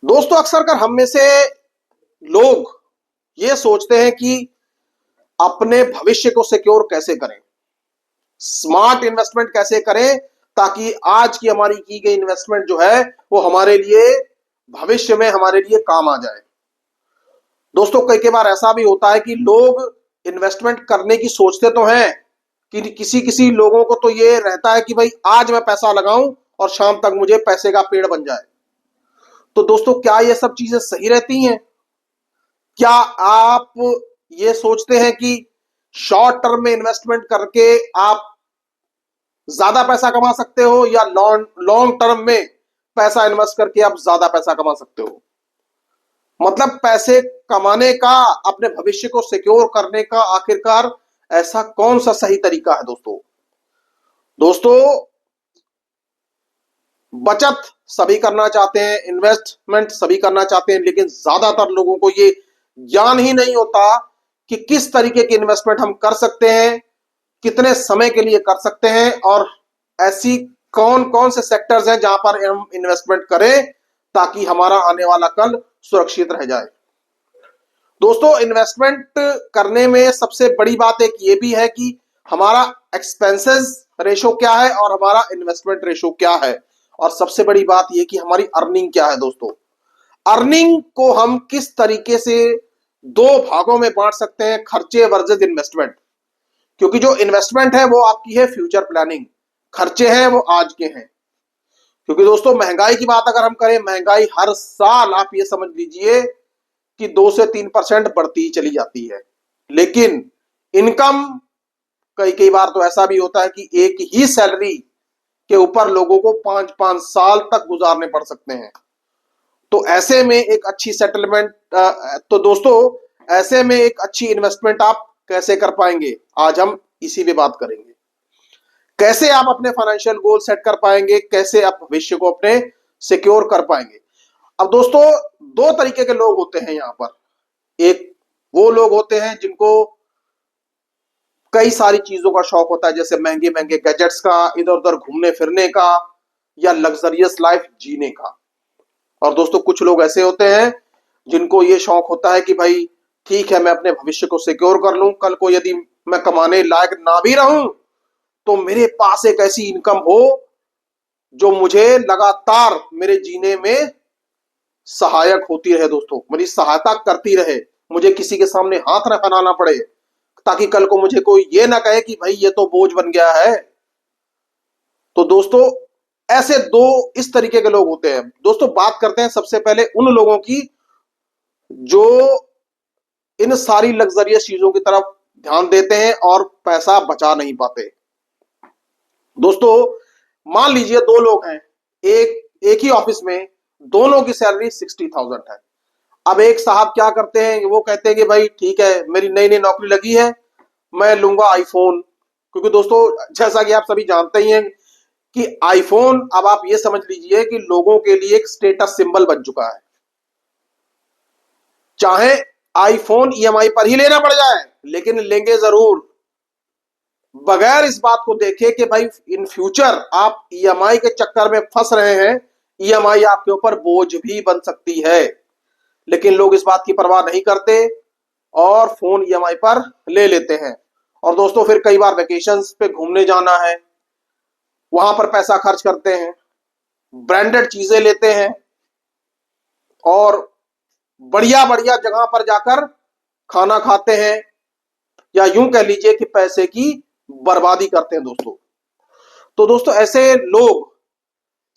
दोस्तों अक्सर कर हम में से लोग ये सोचते हैं कि अपने भविष्य को सिक्योर कैसे करें, स्मार्ट इन्वेस्टमेंट कैसे करें ताकि आज की हमारी की गई इन्वेस्टमेंट जो है वो हमारे लिए भविष्य में हमारे लिए काम आ जाए। दोस्तों कई कई बार ऐसा भी होता है कि लोग इन्वेस्टमेंट करने की सोचते तो हैं कि किसी किसी लोगों को तो ये रहता है कि भाई आज मैं पैसा लगाऊं और शाम तक मुझे पैसे का पेड़ बन जाए। तो दोस्तों क्या ये सब चीजें सही रहती हैं? क्या आप ये सोचते हैं कि शॉर्ट टर्म में इन्वेस्टमेंट करके आप ज्यादा पैसा कमा सकते हो या लॉन्ग लॉन्ग टर्म में पैसा इन्वेस्ट करके आप ज्यादा पैसा कमा सकते हो? मतलब पैसे कमाने का, अपने भविष्य को सिक्योर करने का आखिरकार ऐसा कौन सा सही तरीका है? दोस्तों दोस्तों बचत सभी करना चाहते हैं, इन्वेस्टमेंट सभी करना चाहते हैं, लेकिन ज्यादातर लोगों को ये ज्ञान ही नहीं होता कि किस तरीके की इन्वेस्टमेंट हम कर सकते हैं, कितने समय के लिए कर सकते हैं और ऐसी कौन कौन से सेक्टर्स हैं जहां पर हम इन्वेस्टमेंट करें ताकि हमारा आने वाला कल सुरक्षित रह जाए। दोस्तों इन्वेस्टमेंट करने में सबसे बड़ी बात एक ये भी है कि हमारा एक्सपेंसेस रेशो क्या है और हमारा इन्वेस्टमेंट रेशो क्या है, और सबसे बड़ी बात यह कि हमारी अर्निंग क्या है। दोस्तों अर्निंग को हम किस तरीके से दो भागों में बांट सकते हैं, खर्चे वर्सेस इन्वेस्टमेंट। क्योंकि जो इन्वेस्टमेंट है वो आपकी है फ्यूचर प्लानिंग, खर्चे हैं वो आज के हैं। क्योंकि दोस्तों महंगाई की बात अगर हम करें, महंगाई हर साल आप ये समझ लीजिए कि 2 से 3% बढ़ती ही चली जाती है, लेकिन इनकम कई कई बार तो ऐसा भी होता है कि एक ही सैलरी के ऊपर लोगों को 5-5 साल तक गुजारने पड़ सकते हैं। तो ऐसे में एक अच्छी सेटलमेंट, तो दोस्तों ऐसे में एक अच्छी इन्वेस्टमेंट आप कैसे कर पाएंगे, आज हम इसी पे बात करेंगे। कैसे आप अपने फाइनेंशियल गोल सेट कर पाएंगे, कैसे आप भविष्य को अपने सिक्योर कर पाएंगे। अब दोस्तों दो तरीके के लोग होते हैं यहाँ पर। एक वो लोग होते हैं जिनको कई सारी चीजों का शौक होता है, जैसे महंगे महंगे गैजेट्स का, इधर उधर घूमने फिरने का, या लग्जरियस लाइफ जीने का। और दोस्तों कुछ लोग ऐसे होते हैं जिनको ये शौक होता है कि भाई ठीक है मैं अपने भविष्य को सिक्योर कर लूं, कल को यदि मैं कमाने लायक ना भी रहूं तो मेरे पास एक ऐसी इनकम हो जो मुझे लगातार मेरे जीने में सहायक होती रहे। दोस्तों मेरी सहायता करती रहे, मुझे किसी के सामने हाथ ना फैलाना पड़े, ताकि कल को मुझे कोई ये ना कहे कि भाई ये तो बोझ बन गया है। तो दोस्तों ऐसे दो इस तरीके के लोग होते हैं। दोस्तों बात करते हैं सबसे पहले उन लोगों की जो इन सारी लग्जरियस चीजों की तरफ ध्यान देते हैं और पैसा बचा नहीं पाते। दोस्तों मान लीजिए दो लोग हैं, एक ही ऑफिस में, दोनों की सैलरी 60,000 है। अब एक साहब क्या करते हैं, वो कहते हैं कि भाई ठीक है मेरी नई नई नौकरी लगी है, मैं लूंगा आईफोन। क्योंकि दोस्तों जैसा कि आप सभी जानते ही हैं कि आईफोन, अब आप ये समझ लीजिए कि लोगों के लिए एक स्टेटस सिंबल बन चुका है। चाहे आईफोन ईएमआई पर ही लेना पड़ जाए, लेकिन लेंगे जरूर, बगैर इस बात को देखे कि भाई इन फ्यूचर आप ईएमआई के चक्कर में फंस रहे हैं, ईएमआई आपके ऊपर बोझ भी बन सकती है। लेकिन लोग इस बात की परवाह नहीं करते और फोन ईएमआई पर ले लेते हैं। और दोस्तों फिर कई बार वेकेशंस पे घूमने जाना है, वहां पर पैसा खर्च करते हैं, ब्रांडेड चीजें लेते हैं और बढ़िया बढ़िया जगह पर जाकर खाना खाते हैं, या यूं कह लीजिए कि पैसे की बर्बादी करते हैं। दोस्तों तो दोस्तों ऐसे लोग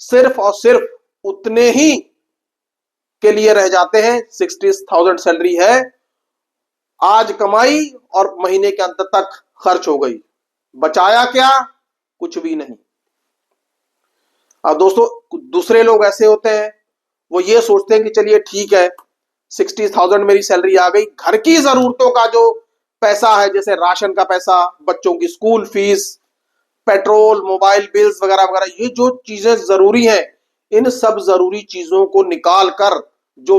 सिर्फ और सिर्फ उतने ही के लिए रह जाते हैं, 60,000 सैलरी है, आज कमाई और महीने के अंत तक खर्च हो गई, बचाया क्या? कुछ भी नहीं। अब दोस्तों दूसरे लोग ऐसे होते हैं, वो ये सोचते हैं कि चलिए ठीक है 60,000 मेरी सैलरी आ गई, घर की जरूरतों का जो पैसा है, जैसे राशन का पैसा, बच्चों की school fees, petrol, mobile bills वगैरह वगैरह, ये जो चीजें जरूरी हैं, इन सब जरूरी चीजों को निकाल कर जो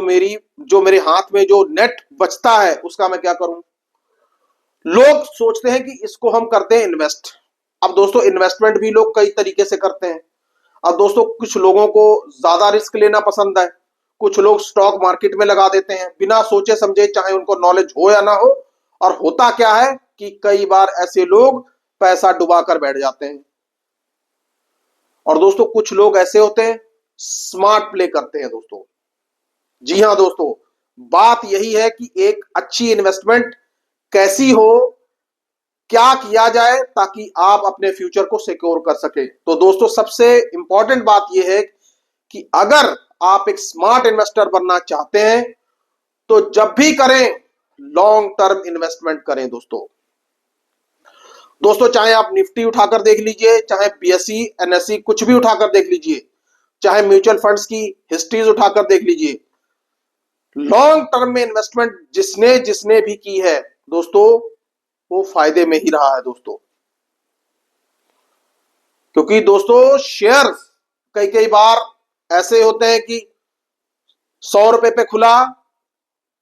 मेरे हाथ में जो नेट बचता है उसका मैं क्या करूं? लोग सोचते हैं कि इसको हम करते हैं इन्वेस्ट। अब दोस्तों इन्वेस्टमेंट भी लोग कई तरीके से करते हैं। अब दोस्तों कुछ लोगों को ज्यादा रिस्क लेना पसंद है, कुछ लोग स्टॉक मार्केट में लगा देते हैं बिना सोचे समझे, चाहे उनको नॉलेज हो या ना हो। और होता क्या है कि कई बार ऐसे लोग पैसा डुबा कर बैठ जाते हैं। और दोस्तों कुछ लोग ऐसे होते हैं स्मार्ट प्ले करते हैं दोस्तों। जी हाँ दोस्तों, बात यही है कि एक अच्छी इन्वेस्टमेंट कैसी हो, क्या किया जाए ताकि आप अपने फ्यूचर को सिक्योर कर सके। तो दोस्तों सबसे इंपॉर्टेंट बात यह है कि अगर आप एक स्मार्ट इन्वेस्टर बनना चाहते हैं तो जब भी करें लॉन्ग टर्म इन्वेस्टमेंट करें दोस्तों। दोस्तों चाहे आप निफ्टी उठाकर देख लीजिए, चाहे बीएसई एनएसई कुछ भी उठाकर देख लीजिए, चाहे म्यूचुअल फंड्स की हिस्ट्रीज उठाकर देख लीजिए, लॉन्ग टर्म में इन्वेस्टमेंट जिसने जिसने भी की है दोस्तों वो फायदे में ही रहा है दोस्तों। क्योंकि दोस्तों शेयर्स कई कई बार ऐसे होते हैं कि 100 रुपए पे खुला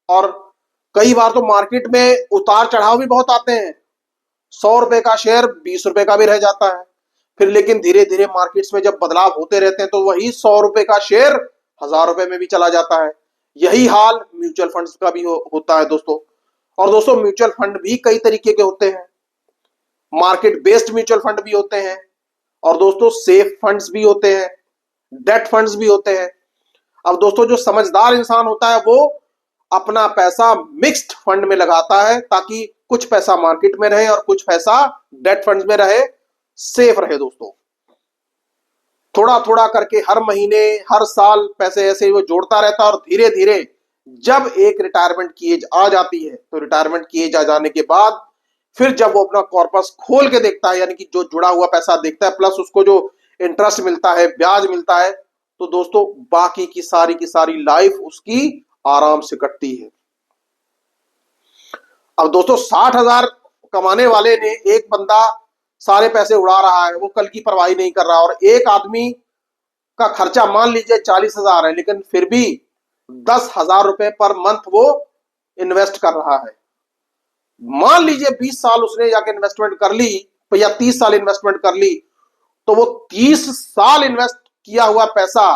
और कई बार तो मार्केट में उतार चढ़ाव भी बहुत आते हैं। 100 रुपए का शेयर 20 रुपए का भी रह जाता है, फिर लेकिन धीरे धीरे मार्केट्स में जब बदलाव होते रहते हैं तो वही 100 रुपए का शेयर 1000 रुपए में भी चला जाता है। यही हाल म्यूचुअल फंड्स का भी होता है दोस्तों। और दोस्तों म्यूचुअल फंड भी कई तरीके के होते हैं, मार्केट बेस्ड म्यूचुअल फंड भी होते हैं, और दोस्तों सेफ फंड्स भी होते हैं, डेट फंड्स भी होते हैं। अब दोस्तों जो समझदार इंसान होता है वो अपना पैसा मिक्स्ड फंड में लगाता है ताकि कुछ पैसा मार्केट में रहे और कुछ पैसा डेट फंड्स में रहे, सेफ रहे दोस्तों। थोड़ा थोड़ा करके हर महीने हर साल पैसे ऐसे वो जोड़ता रहता है और धीरे धीरे जब एक रिटायरमेंट की एज आ जाती है तो रिटायरमेंट की एज आ जाने के बाद फिर जब वो अपना कॉर्पस खोल के देखता है, यानी कि जो जुड़ा हुआ पैसा देखता है प्लस उसको जो इंटरेस्ट मिलता है, ब्याज मिलता है, तो दोस्तों बाकी की सारी लाइफ उसकी आराम से कटती है। अब दोस्तों 60,000 कमाने वाले ने, एक बंदा सारे पैसे उड़ा रहा है, वो कल की परवाह नहीं कर रहा, और एक आदमी का खर्चा मान लीजिए 40,000 है लेकिन फिर भी 10,000 रुपए पर मंथ वो इन्वेस्ट कर रहा है। मान लीजिए 20 साल उसने जाके इन्वेस्टमेंट कर ली या 30 साल इन्वेस्टमेंट कर ली, तो वो 30 साल इन्वेस्ट किया हुआ पैसा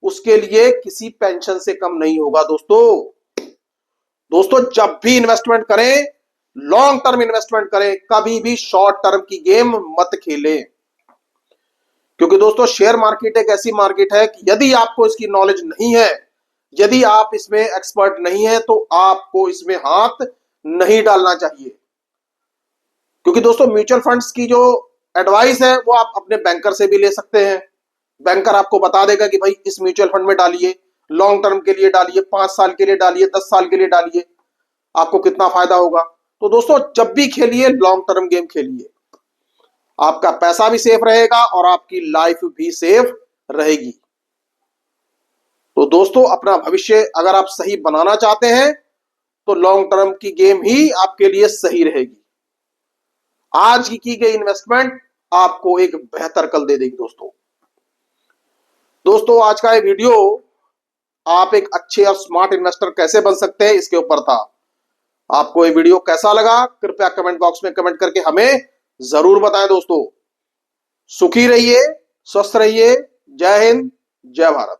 उसके लिए किसी पेंशन से कम नहीं होगा दोस्तों। दोस्तों जब भी इन्वेस्टमेंट करें लॉन्ग टर्म इन्वेस्टमेंट करें, कभी भी शॉर्ट टर्म की गेम मत खेलें। क्योंकि दोस्तों शेयर मार्केट एक ऐसी मार्केट है कि यदि आपको इसकी नॉलेज नहीं है, यदि आप इसमें एक्सपर्ट नहीं है, तो आपको इसमें हाथ नहीं डालना चाहिए। क्योंकि दोस्तों म्यूचुअल फंड्स की जो एडवाइस है वो आप अपने बैंकर से भी ले सकते हैं। बैंकर आपको बता देगा कि भाई इस म्यूचुअल फंड में डालिए, लॉन्ग टर्म के लिए डालिए, 5 साल के लिए डालिए, 10 साल के लिए डालिए, आपको कितना फायदा होगा। तो दोस्तों जब भी खेलिए लॉन्ग टर्म गेम खेलिए, आपका पैसा भी सेफ रहेगा और आपकी लाइफ भी सेफ रहेगी। तो दोस्तों अपना भविष्य अगर आप सही बनाना चाहते हैं तो लॉन्ग टर्म की गेम ही आपके लिए सही रहेगी। आज की गई इन्वेस्टमेंट आपको एक बेहतर कल दे देगी दोस्तों। दोस्तों आज का ये वीडियो आप एक अच्छे और स्मार्ट इन्वेस्टर कैसे बन सकते हैं इसके ऊपर था। आपको ये वीडियो कैसा लगा कृपया कमेंट बॉक्स में कमेंट करके हमें जरूर बताएं दोस्तों। सुखी रहिए, स्वस्थ रहिए। जय हिंद, जय भारत।